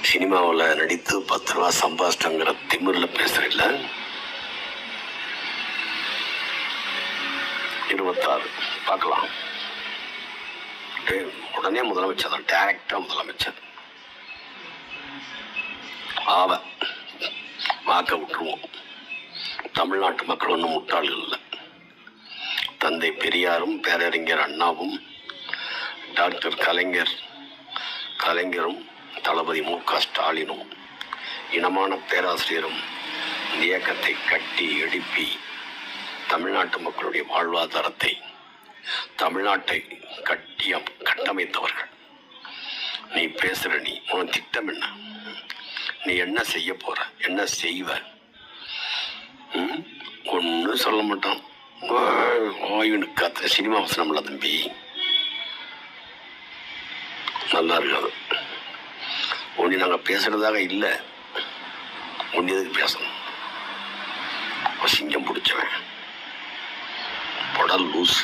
சினிமாவில் நடித்து 10 ரூபா சம்பாதிச்சிட்டங்கிற திமிரில் பேசுறீல்ல. 26 பார்க்கலாம். உடனே முதலமைச்சர் தான், டைரக்டா முதலமைச்சர் வாக்க விட்டுருவோம். தமிழ்நாட்டு மக்கள் ஒன்றும் முட்டாள்கள் இல்லை. தந்தை பெரியாரும் பேரறிஞர் அண்ணாவும் டாக்டர் கலைஞரும் தளபதி மு.க. ஸ்டாலினும் இனமான பேராசிரியரும் இந்த இயக்கத்தை கட்டி எழுப்பி தமிழ்நாட்டு மக்களுடைய வாழ்வாதாரத்தை, தமிழ்நாட்டை கட்டமைத்தவர்கள். நீ பேசுற, நீ உன் திட்டம் என்ன? நீ என்ன செய்ய போற? என்ன செய்வ? ஒன்னும் சொல்ல மாட்டான். கத்த சினிமா வசனம்ல தம்பி, நல்லா இருக்காது. ஒண்ணு நாங்க பேசுறதாக இல்லை, ஒன்னு எதுக்கு பேசணும்? சிங்கம் பிடிச்சவன் பொடல் லூஸ்.